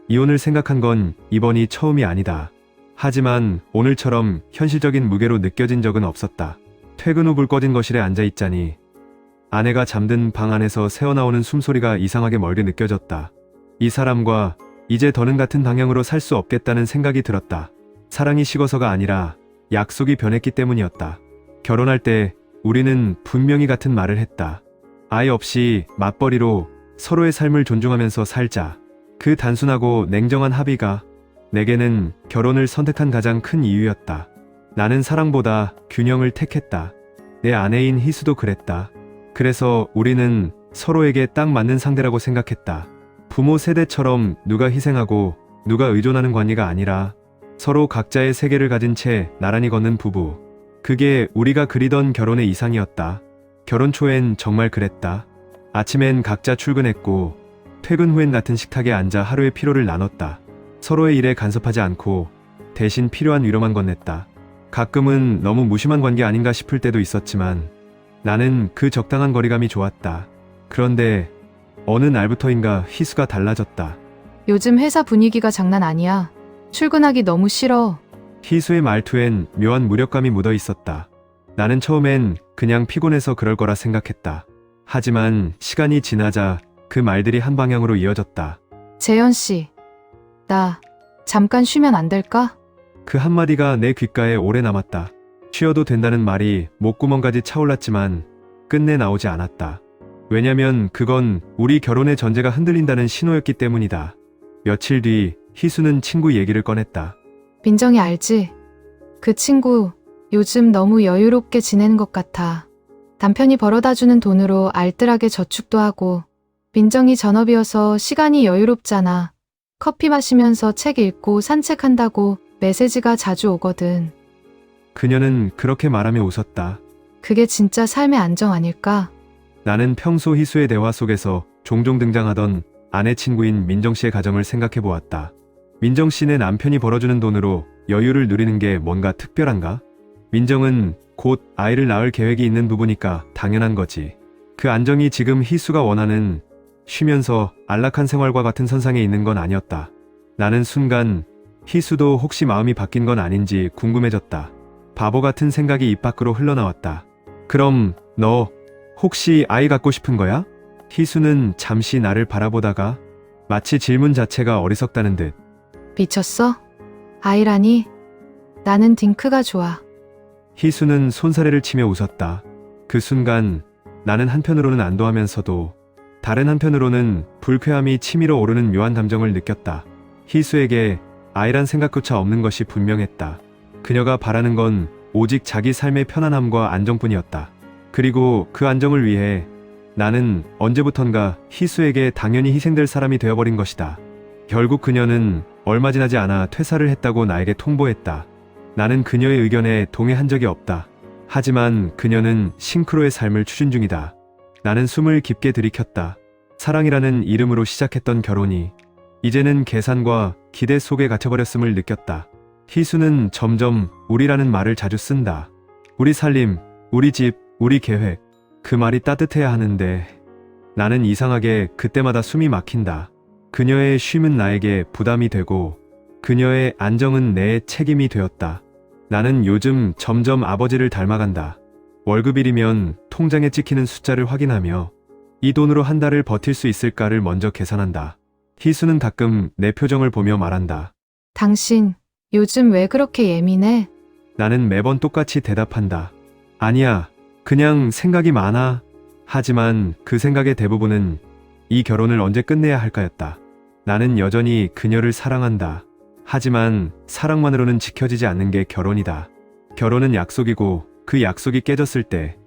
이혼을 생각한 건 이번이 처음이 아니다. 하지만 오늘처럼 현실적인 무게로 느껴진 적은 없었다. 퇴근 후 불 꺼진 거실에 앉아 있자니 아내가 잠든 방 안에서 새어나오는 숨소리가 이상하게 멀게 느껴졌다. 이 사람과 이제 더는 같은 방향으로 살 수 없겠다는 생각이 들었다. 사랑이 식어서가 아니라 약속이 변했기 때문이었다. 결혼할 때 우리는 분명히 같은 말을 했다. 아이 없이 맞벌이로 서로의 삶을 존중하면서 살자. 그 단순하고 냉정한 합의가 내게는 결혼을 선택한 가장 큰 이유였다. 나는 사랑보다 균형을 택했다. 내 아내인 희수도 그랬다. 그래서 우리는 서로에게 딱 맞는 상대라고 생각했다. 부모 세대처럼 누가 희생하고 누가 의존하는 관계가 아니라 서로 각자의 세계를 가진 채 나란히 걷는 부부. 그게 우리가 그리던 결혼의 이상이었다. 결혼 초엔 정말 그랬다. 아침엔 각자 출근했고 퇴근 후엔 같은 식탁에 앉아 하루의 피로를 나눴다. 서로의 일에 간섭하지 않고 대신 필요한 위로만 건넸다. 가끔은 너무 무심한 관계 아닌가 싶을 때도 있었지만 나는 그 적당한 거리감이 좋았다. 그런데 어느 날부터인가 희수가 달라졌다. 요즘 회사 분위기가 장난 아니야. 출근하기 너무 싫어. 희수의 말투엔 묘한 무력감이 묻어 있었다. 나는 처음엔 그냥 피곤해서 그럴 거라 생각했다. 하지만 시간이 지나자 그 말들이 한 방향으로 이어졌다. 재현 씨, 나 잠깐 쉬면 안 될까? 그 한마디가 내 귓가에 오래 남았다. 쉬어도 된다는 말이 목구멍까지 차올랐지만 끝내 나오지 않았다. 왜냐면 그건 우리 결혼의 전제가 흔들린다는 신호였기 때문이다. 며칠 뒤 희수는 친구 얘기를 꺼냈다. 민정이 알지? 그 친구 요즘 너무 여유롭게 지내는 것 같아. 남편이 벌어다주는 돈으로 알뜰하게 저축도 하고 민정이 전업이어서 시간이 여유롭잖아. 커피 마시면서 책 읽고 산책한다고 메시지가 자주 오거든. 그녀는 그렇게 말하며 웃었다. 그게 진짜 삶의 안정 아닐까? 나는 평소 희수의 대화 속에서 종종 등장하던 아내 친구인 민정 씨의 가정을 생각해 보았다. 민정 씨네 남편이 벌어주는 돈으로 여유를 누리는 게 뭔가 특별한가? 민정은 곧 아이를 낳을 계획이 있는 부부니까 당연한 거지. 그 안정이 지금 희수가 원하는 쉬면서 안락한 생활과 같은 선상에 있는 건 아니었다. 나는 순간 희수도 혹시 마음이 바뀐 건 아닌지 궁금해졌다. 바보 같은 생각이 입 밖으로 흘러나왔다. 그럼 너 혹시 아이 갖고 싶은 거야? 희수는 잠시 나를 바라보다가 마치 질문 자체가 어리석다는 듯. 미쳤어? 아이라니? 나는 딩크가 좋아. 희수는 손사래를 치며 웃었다. 그 순간 나는 한편으로는 안도하면서도 다른 한편으로는 불쾌함이 치밀어 오르는 묘한 감정을 느꼈다. 희수에게 아이란 생각조차 없는 것이 분명했다. 그녀가 바라는 건 오직 자기 삶의 편안함과 안정뿐이었다. 그리고 그 안정을 위해 나는 언제부턴가 희수에게 당연히 희생될 사람이 되어버린 것이다. 결국 그녀는 얼마 지나지 않아 퇴사를 했다고 나에게 통보했다. 나는 그녀의 의견에 동의한 적이 없다. 하지만 그녀는 싱크로의 삶을 추진 중이다. 나는 숨을 깊게 들이켰다. 사랑이라는 이름으로 시작했던 결혼이 이제는 계산과 기대 속에 갇혀버렸음을 느꼈다. 희수는 점점 우리라는 말을 자주 쓴다. 우리 살림, 우리 집, 우리 계획. 그 말이 따뜻해야 하는데 나는 이상하게 그때마다 숨이 막힌다. 그녀의 쉼은 나에게 부담이 되고 그녀의 안정은 내 책임이 되었다. 나는 요즘 점점 아버지를 닮아간다. 월급일이면 통장에 찍히는 숫자를 확인하며 이 돈으로 한 달을 버틸 수 있을까를 먼저 계산한다. 희수는 가끔 내 표정을 보며 말한다. 당신 요즘 왜 그렇게 예민해? 나는 매번 똑같이 대답한다. 아니야, 그냥 생각이 많아. 하지만 그 생각의 대부분은 이 결혼을 언제 끝내야 할까였다. 나는 여전히 그녀를 사랑한다. 하지만 사랑만으로는 지켜지지 않는 게 결혼이다. 결혼은 약속이고 그 약속이 깨졌을 때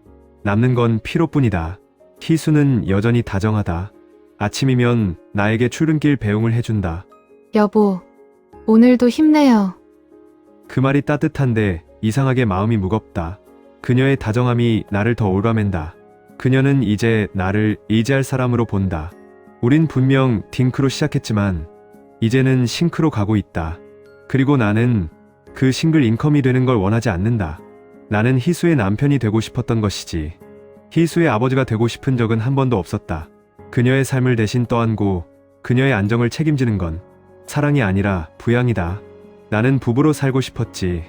남는 건 피로뿐이다. 희수는 여전히 다정하다. 아침이면 나에게 출근길 배웅을 해준다. 여보, 오늘도 힘내요. 그 말이 따뜻한데 이상하게 마음이 무겁다. 그녀의 다정함이 나를 더 올가맨다. 그녀는 이제 나를 의지할 사람으로 본다. 우린 분명 딩크로 시작했지만 이제는 싱크로 가고 있다. 그리고 나는 그 싱글 인컴이 되는 걸 원하지 않는다. 나는 희수의 남편이 되고 싶었던 것이지. 희수의 아버지가 되고 싶은 적은 한 번도 없었다. 그녀의 삶을 대신 떠안고 그녀의 안정을 책임지는 건 사랑이 아니라 부양이다. 나는 부부로 살고 싶었지.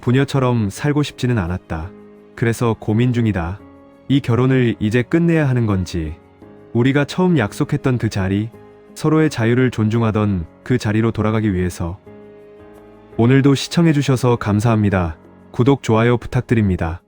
부녀처럼 살고 싶지는 않았다. 그래서 고민 중이다. 이 결혼을 이제 끝내야 하는 건지, 우리가 처음 약속했던 그 자리, 서로의 자유를 존중하던 그 자리로 돌아가기 위해서. 오늘도 시청해주셔서 감사합니다. 구독, 좋아요 부탁드립니다.